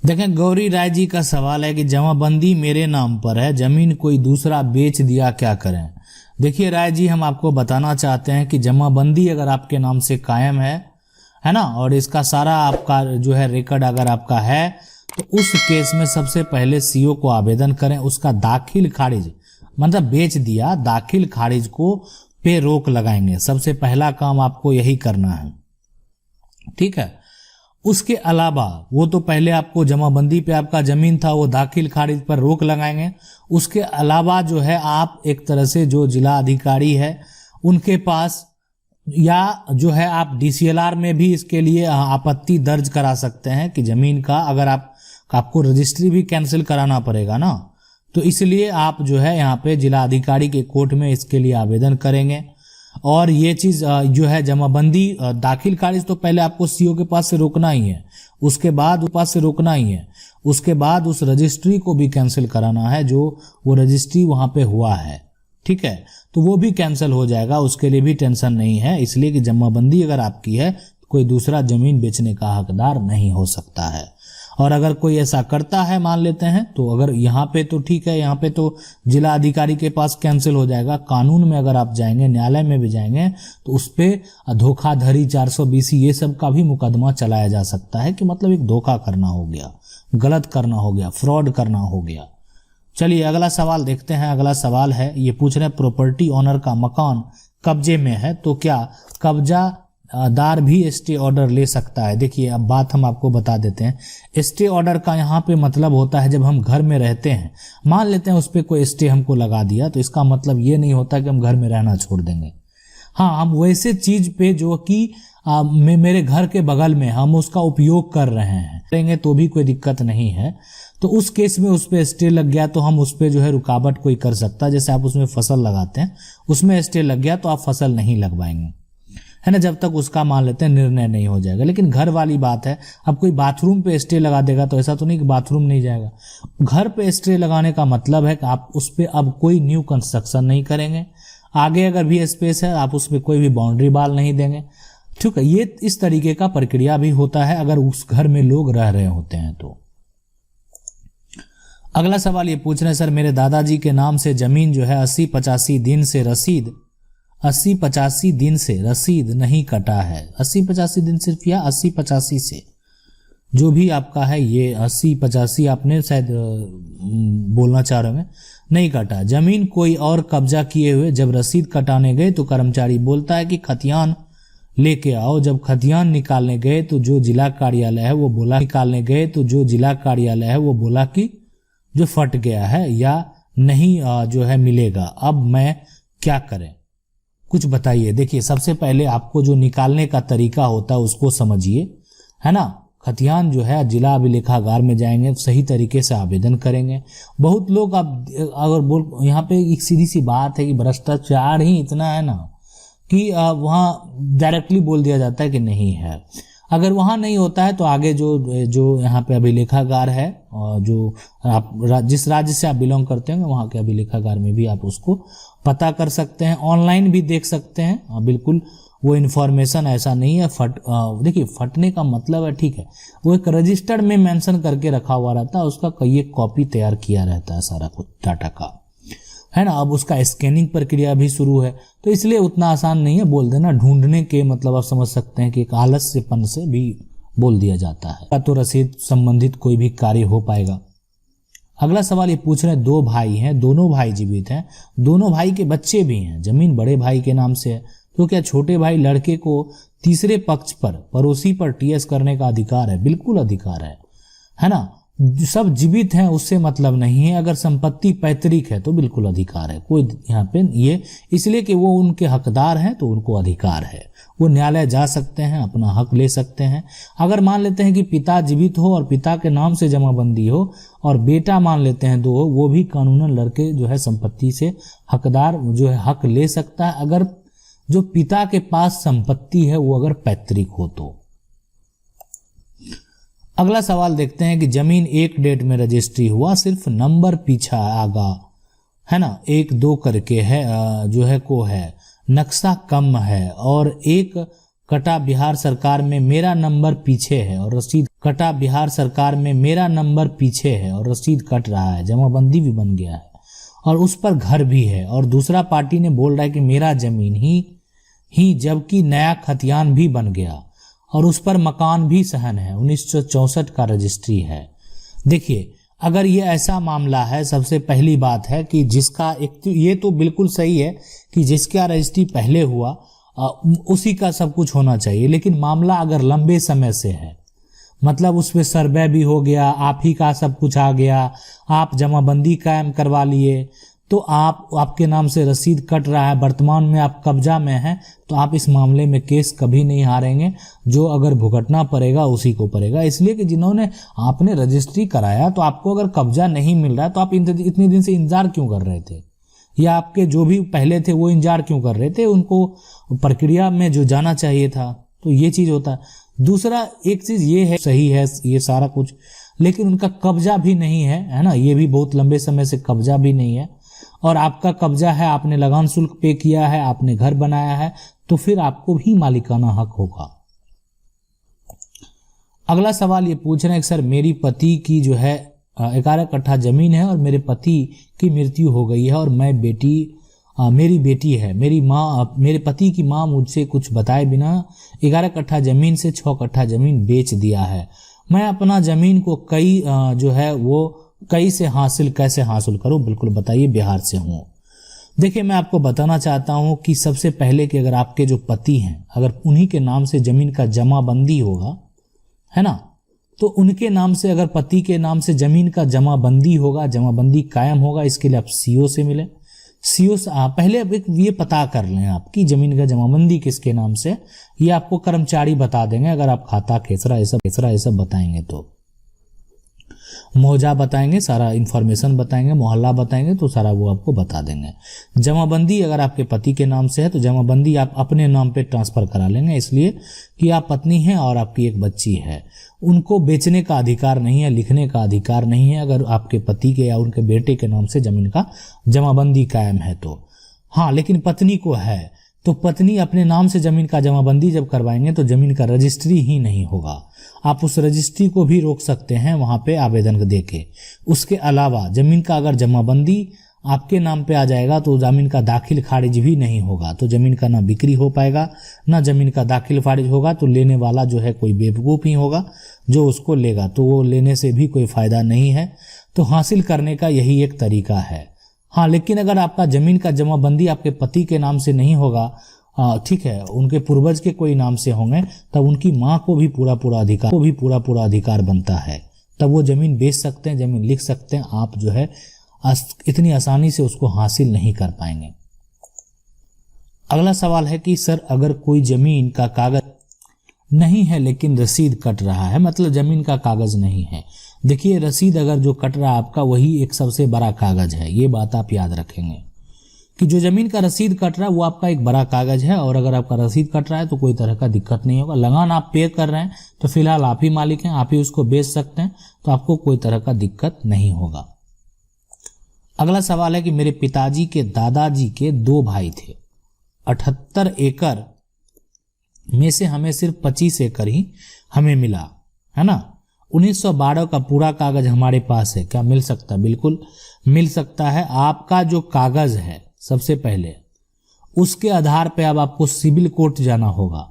देखें, गौरी राय जी का सवाल है कि जमाबंदी मेरे नाम पर है, जमीन कोई दूसरा बेच दिया, क्या करें। देखिए राय जी, हम आपको बताना चाहते हैं कि जमाबंदी अगर आपके नाम से कायम है ना, और इसका सारा आपका जो है रिकॉर्ड अगर आपका है, तो उस केस में सबसे पहले सीओ को आवेदन करें। उसका दाखिल खारिज, मतलब बेच दिया, दाखिल खारिज को पे रोक लगाएंगे। सबसे पहला काम आपको यही करना है, ठीक है। उसके अलावा वो तो पहले आपको जमाबंदी पे आपका जमीन था, वो दाखिल खारिज पर रोक लगाएंगे। उसके अलावा जो है आप एक तरह से जो जिला अधिकारी है उनके पास, या जो है आप डीसीएलआर में भी इसके लिए आपत्ति दर्ज करा सकते हैं कि जमीन का अगर आपको रजिस्ट्री भी कैंसिल कराना पड़ेगा ना, तो इसलिए आप जो है यहाँ पे जिला अधिकारी के कोर्ट में इसके लिए आवेदन करेंगे। और ये चीज जो है जमाबंदी दाखिल खारिज तो पहले आपको सीओ के पास से रोकना ही है, उसके बाद पास से रोकना ही है, उसके बाद उस रजिस्ट्री को भी कैंसिल कराना है जो वो रजिस्ट्री वहां पे हुआ है, ठीक है। तो वो भी कैंसिल हो जाएगा, उसके लिए भी टेंशन नहीं है। इसलिए कि जमाबंदी अगर आपकी है तो कोई दूसरा जमीन बेचने का हकदार नहीं हो सकता है। और अगर कोई ऐसा करता है, मान लेते हैं, तो अगर यहाँ पे तो ठीक है, यहाँ पे तो जिला अधिकारी के पास कैंसिल हो जाएगा। कानून में अगर आप जाएंगे, न्यायालय में भी जाएंगे, तो उस पर धोखाधड़ी 420 ये सब का भी मुकदमा चलाया जा सकता है कि मतलब एक धोखा करना हो गया, गलत करना हो गया, फ्रॉड करना हो गया। चलिए अगला सवाल देखते हैं। अगला सवाल है, ये पूछ रहे हैं प्रॉपर्टी ओनर का मकान कब्जे में है तो क्या कब्जा दार भी स्टे ऑर्डर ले सकता है। देखिए अब बात हम आपको बता देते हैं। स्टे ऑर्डर का यहाँ पे मतलब होता है जब हम घर में रहते हैं, मान लेते हैं उस पर कोई स्टे हमको लगा दिया, तो इसका मतलब ये नहीं होता कि हम घर में रहना छोड़ देंगे। हाँ, हम वैसे चीज पे जो कि मेरे घर के बगल में हम उसका उपयोग कर रहे हैं करेंगे तो भी कोई दिक्कत नहीं है। तो उस केस में उस पर स्टे लग गया तो हम उस पर जो है रुकावट कोई कर सकता है। जैसे आप उसमें फसल लगाते हैं, उसमें स्टे लग गया तो आप फसल नहीं लगवाएंगे, है ना, जब तक उसका मान लेते हैं निर्णय नहीं हो जाएगा। लेकिन घर वाली बात है, अब कोई बाथरूम पे स्टे लगा देगा तो ऐसा तो नहीं कि बाथरूम नहीं जाएगा। घर पे स्टे लगाने का मतलब है कि आप उस पे अब कोई न्यू कंस्ट्रक्शन नहीं करेंगे, आगे अगर भी स्पेस है आप उस पर कोई भी बाउंड्री बाल नहीं देंगे, ठीक है। ये इस तरीके का प्रक्रिया भी होता है अगर उस घर में लोग रह रहे होते हैं तो। अगला सवाल ये पूछ रहे हैं, सर मेरे दादाजी के नाम से जमीन जो है 80-85 दिन से रसीद 80-85 दिन से रसीद नहीं कटा है। 80-85 दिन सिर्फ या 80-85 से जो भी आपका है, ये 80-85 आपने शायद बोलना चाह रहे हैं, नहीं कटा। जमीन कोई और कब्जा किए हुए, जब रसीद कटाने गए तो कर्मचारी बोलता है कि खतियान लेके आओ। जब खतियान निकालने गए तो जो जिला कार्यालय है वो बोला कि जो फट गया है या नहीं जो है मिलेगा। अब मैं क्या करें, कुछ बताइए। देखिए सबसे पहले आपको जो निकालने का तरीका होता है उसको समझिए, है ना। खतियान जो है जिला अभिलेखागार में जाएंगे, सही तरीके से आवेदन करेंगे। बहुत लोग अब अगर यहाँ पे एक सीधी सी बात है कि भ्रष्टाचार ही इतना है ना कि वहाँ डायरेक्टली बोल दिया जाता है कि नहीं है। अगर वहाँ नहीं होता है तो आगे जो यहाँ पे अभिलेखागार है, और जो आप जिस राज्य से आप बिलोंग करते हैं वहाँ के अभिलेखागार में भी आप उसको पता कर सकते हैं, ऑनलाइन भी देख सकते हैं। बिल्कुल वो इन्फॉर्मेशन ऐसा नहीं है देखिए फटने का मतलब है, ठीक है, वो एक रजिस्टर्ड में मेंशन करके रखा हुआ रहता है, उसका कई एक कॉपी तैयार किया रहता है सारा कुछ डाटा का, है ना। अब उसका स्कैनिंग प्रक्रिया भी शुरू है तो इसलिए उतना आसान नहीं है बोल देना। ढूंढने के मतलब आप समझ सकते हैं कि एक आलस्यपन से भी बोल दिया जाता है तो रसीद संबंधित कोई भी कार्य हो पाएगा। अगला सवाल ये पूछ रहे हैं, 2 भाई हैं, दोनों भाई जीवित हैं, दोनों भाई के बच्चे भी हैं, जमीन बड़े भाई के नाम से है, तो क्या छोटे भाई लड़के को तीसरे पक्ष पर पड़ोसी पर टीएस करने का अधिकार है? बिल्कुल अधिकार है ना। सब जीवित हैं उससे मतलब नहीं है, अगर संपत्ति पैतृक है तो बिल्कुल अधिकार है। कोई यहाँ पे ये इसलिए कि वो उनके हकदार हैं तो उनको अधिकार है, वो न्यायालय जा सकते हैं, अपना हक ले सकते हैं। अगर मान लेते हैं कि पिता जीवित हो और पिता के नाम से जमाबंदी हो और बेटा मान लेते हैं 2 हो, वो भी कानूनन लड़के जो है संपत्ति से हकदार जो है हक ले सकता है, अगर जो पिता के पास संपत्ति है वो अगर पैतृक हो तो। अगला सवाल देखते हैं कि जमीन एक डेट में रजिस्ट्री हुआ, सिर्फ नंबर पीछा आगा, है ना, 1-2 करके है जो है को है, नक्शा कम है और एक कटा बिहार सरकार में, मेरा नंबर पीछे है और रसीद कटा बिहार सरकार में, मेरा नंबर पीछे है और रसीद कट रहा है, जमाबंदी भी बन गया है और उस पर घर भी है, और दूसरा पार्टी ने बोल रहा है कि मेरा जमीन ही जबकि नया खतियान भी बन गया और उस पर मकान भी सहन है, 1964 का रजिस्ट्री है। देखिए, अगर ये ऐसा मामला है, सबसे पहली बात है कि जिसका ये तो बिल्कुल सही है कि जिसका रजिस्ट्री पहले हुआ उसी का सब कुछ होना चाहिए, लेकिन मामला अगर लंबे समय से है, मतलब उस पर सर्वे भी हो गया, आप ही का सब कुछ आ गया, आप जमाबंदी कायम करवा लिए, तो आपके नाम से रसीद कट रहा है, वर्तमान में आप कब्जा में हैं, तो आप इस मामले में केस कभी नहीं हारेंगे। जो अगर भुगतना पड़ेगा उसी को पड़ेगा, इसलिए कि जिन्होंने आपने रजिस्ट्री कराया तो आपको अगर कब्जा नहीं मिल रहा है तो आप इतने दिन से इंतजार क्यों कर रहे थे, या आपके जो भी पहले थे वो इंतजार क्यों कर रहे थे, उनको प्रक्रिया में जो जाना चाहिए था। तो ये चीज होता है। दूसरा एक चीज ये है, सही है ये सारा कुछ, लेकिन उनका कब्जा भी नहीं है ना, ये भी बहुत लंबे समय से कब्जा भी नहीं है, और आपका कब्जा है, आपने लगान शुल्क पे किया है, आपने घर बनाया है, तो फिर आपको भी मालिकाना हक होगा। अगला सवाल ये पूछ रहे हैं कि सर मेरी पति की जो है 11 कट्ठा जमीन है और मेरे पति की मृत्यु हो गई है और मेरी बेटी है, मेरे पति की माँ मुझसे कुछ बताए बिना 11 कट्ठा जमीन से 6 कट्ठा जमीन बेच दिया है। मैं अपना जमीन को कैसे हासिल करूं, बिल्कुल बताइए, बिहार से हूं। देखिए, मैं आपको बताना चाहता हूं कि सबसे पहले कि अगर आपके जो पति हैं, अगर उन्हीं के नाम से जमीन का जमाबंदी होगा, है ना, तो उनके नाम से, अगर पति के नाम से जमीन का जमाबंदी होगा, जमाबंदी कायम होगा, इसके लिए आप सीओ से मिले। सीओ से पहले अब ये पता कर लें आपकी जमीन का जमाबंदी किसके नाम से, ये आपको कर्मचारी बता देंगे। अगर आप खाता खेसरा ये सब बताएंगे तो मोहजा बताएंगे, सारा इंफॉर्मेशन बताएंगे, मोहल्ला बताएंगे, तो सारा वो आपको बता देंगे। जमाबंदी अगर आपके पति के नाम से है तो जमाबंदी आप अपने नाम पे ट्रांसफर करा लेंगे, इसलिए कि आप पत्नी हैं और आपकी एक बच्ची है। उनको बेचने का अधिकार नहीं है, लिखने का अधिकार नहीं है, अगर आपके पति के या उनके बेटे के नाम से जमीन का जमाबंदी कायम है तो। हाँ, लेकिन पत्नी को है तो पत्नी अपने नाम से जमीन का जमाबंदी जब करवाएंगे तो जमीन का रजिस्ट्री ही नहीं होगा। आप उस रजिस्ट्री को भी रोक सकते हैं वहां पे आवेदन देके। उसके अलावा जमीन का अगर जमाबंदी आपके नाम पे आ जाएगा तो जमीन का दाखिल खारिज भी नहीं होगा, तो जमीन का ना बिक्री हो पाएगा ना जमीन का दाखिल खारिज होगा, तो लेने वाला जो है कोई बेवकूफ ही होगा जो उसको लेगा, तो वो लेने से भी कोई फायदा नहीं है। तो हासिल करने का यही एक तरीका है। हाँ, लेकिन अगर आपका जमीन का जमाबंदी आपके पति के नाम से नहीं होगा, ठीक है, उनके पूर्वज के कोई नाम से होंगे, तब उनकी माँ को भी पूरा अधिकार बनता है, तब वो जमीन बेच सकते हैं, जमीन लिख सकते हैं। आप जो है इतनी आसानी से उसको हासिल नहीं कर पाएंगे। अगला सवाल है कि सर अगर कोई जमीन का कागज नहीं है लेकिन रसीद कट रहा है, मतलब जमीन का कागज नहीं है। देखिए, रसीद अगर जो कट रहा है आपका, वही एक सबसे बड़ा कागज है, ये बात आप याद रखेंगे कि जो जमीन का रसीद कट रहा है वो आपका एक बड़ा कागज है, और अगर आपका रसीद कट रहा है तो कोई तरह का दिक्कत नहीं होगा। लगान आप पे कर रहे हैं तो फिलहाल आप ही मालिक हैं, आप ही उसको बेच सकते हैं, तो आपको कोई तरह का दिक्कत नहीं होगा। अगला सवाल है कि मेरे पिताजी के दादाजी के 2 भाई थे, 78 एकड़ में से हमें सिर्फ 25 एकड़ ही हमें मिला, है ना। 1912 का पूरा कागज हमारे पास है, क्या मिल सकता है? बिल्कुल मिल सकता है। आपका जो कागज है सबसे पहले उसके आधार पे अब आपको सिविल कोर्ट जाना होगा,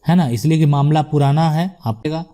है ना, इसलिए कि मामला पुराना है आपका।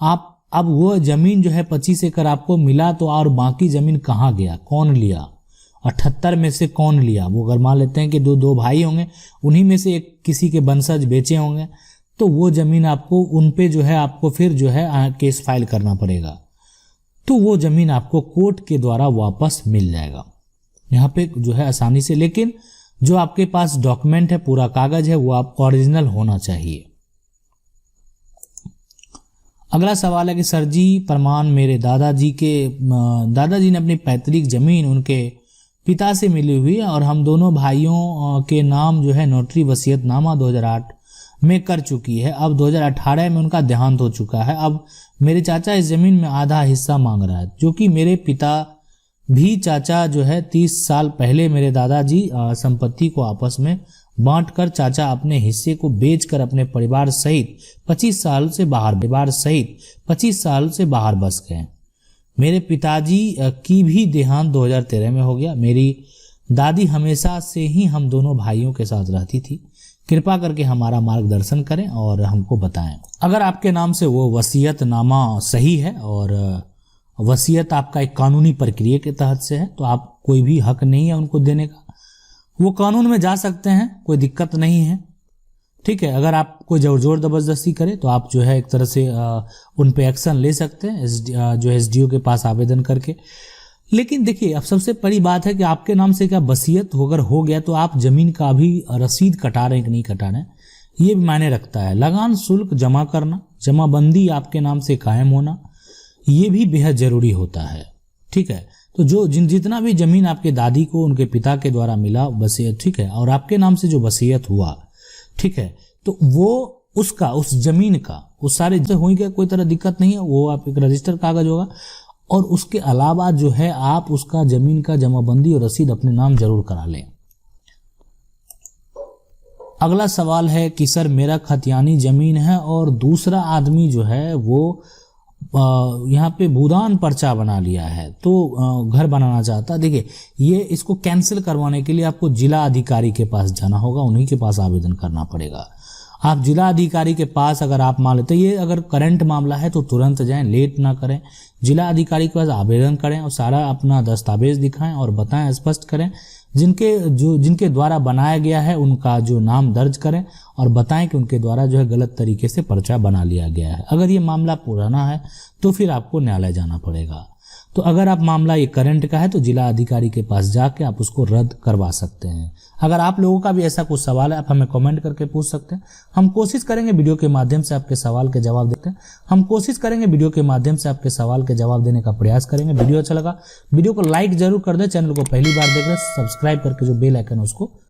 आप अब वो जमीन जो है 25 एकड़ आपको मिला, तो और बाकी जमीन कहाँ गया, कौन लिया, 78 में से कौन लिया? वो अगर मान लेते हैं कि दो भाई होंगे, उन्हीं में से एक किसी के वंशज बेचे होंगे, तो वो जमीन आपको उन पे जो है आपको फिर जो है केस फाइल करना पड़ेगा, तो वो जमीन आपको कोर्ट के द्वारा वापस मिल जाएगा यहाँ पे जो है आसानी से। लेकिन जो आपके पास डॉक्यूमेंट है, पूरा कागज है, वो आप ओरिजिनल होना चाहिए। अगला सवाल है कि सर जी प्रमाण मेरे दादाजी ने अपनी पैतृक जमीन उनके पिता से मिली हुई है और हम दोनों भाइयों के नाम जो है नोटरी वसीयतनामा 2008 में कर चुकी है। अब 2018 में उनका देहांत हो चुका है। अब मेरे चाचा इस जमीन में आधा हिस्सा मांग रहा है, जो कि मेरे पिता भी चाचा जो है 30 साल पहले मेरे दादाजी संपत्ति को आपस में बांटकर चाचा अपने हिस्से को बेचकर अपने परिवार सहित 25 साल से बाहर बस गए। मेरे पिताजी की भी देहांत 2013 में हो गया। मेरी दादी हमेशा से ही हम दोनों भाइयों के साथ रहती थी। कृपा करके हमारा मार्गदर्शन करें और हमको बताएं। अगर आपके नाम से वो वसीयतनामा सही है और वसीयत आपका एक कानूनी प्रक्रिया के तहत से है, तो आप कोई भी हक नहीं है उनको देने का। वो कानून में जा सकते हैं, कोई दिक्कत नहीं है, ठीक है। अगर आप कोई जोर जबरदस्ती करे तो आप जो है एक तरह से उन पे एक्शन ले सकते हैं जो एसडीओ के पास आवेदन करके। लेकिन देखिए, अब सबसे बड़ी बात है कि आपके नाम से क्या वसीयत अगर हो गया तो आप जमीन का भी रसीद कटा रहे हैं कि नहीं कटा रहे हैं, ये भी मायने रखता है। लगान शुल्क जमा करना, जमाबंदी आपके नाम से कायम होना, ये भी बेहद जरूरी होता है, ठीक है। तो जितना भी जमीन आपके दादी को उनके पिता के द्वारा मिला वसीयत, ठीक है, और आपके नाम से जो वसीयत हुआ, ठीक है, तो वो उस जमीन का उस सारे हो गया, कोई तरह दिक्कत नहीं है। वो आप एक रजिस्टर कागज होगा और उसके अलावा जो है आप उसका जमीन का जमाबंदी और रसीद अपने नाम जरूर करा लें। अगला सवाल है कि सर मेरा खतियानी जमीन है और दूसरा आदमी जो है वो यहाँ पे भूदान पर्चा बना लिया है, तो घर बनाना चाहता है। देखिए, ये इसको कैंसिल करवाने के लिए आपको जिला अधिकारी के पास जाना होगा, उन्हीं के पास आवेदन करना पड़ेगा। आप जिला अधिकारी के पास अगर आप मान लेते, ये अगर करंट मामला है तो तुरंत जाएं, लेट ना करें। जिला अधिकारी के पास आवेदन करें और सारा अपना दस्तावेज दिखाएं और बताएं, स्पष्ट करें। जिनके द्वारा बनाया गया है उनका जो नाम दर्ज करें और बताएं कि उनके द्वारा जो है गलत तरीके से पर्चा बना लिया गया है। अगर ये मामला पुराना है तो फिर आपको न्यायालय जाना पड़ेगा। तो अगर आप मामला ये करंट का है तो जिला अधिकारी के पास जाके आप उसको रद्द करवा सकते हैं। अगर आप लोगों का भी ऐसा कुछ सवाल है, आप हमें कमेंट करके पूछ सकते हैं। हम कोशिश करेंगे वीडियो के माध्यम से आपके सवाल के जवाब देते हैं। देने का प्रयास करेंगे। वीडियो अच्छा लगा वीडियो को लाइक जरूर कर दें। चैनल को पहली बार देख रहे हैं सब्सक्राइब करके जो बेल आइकन है उसको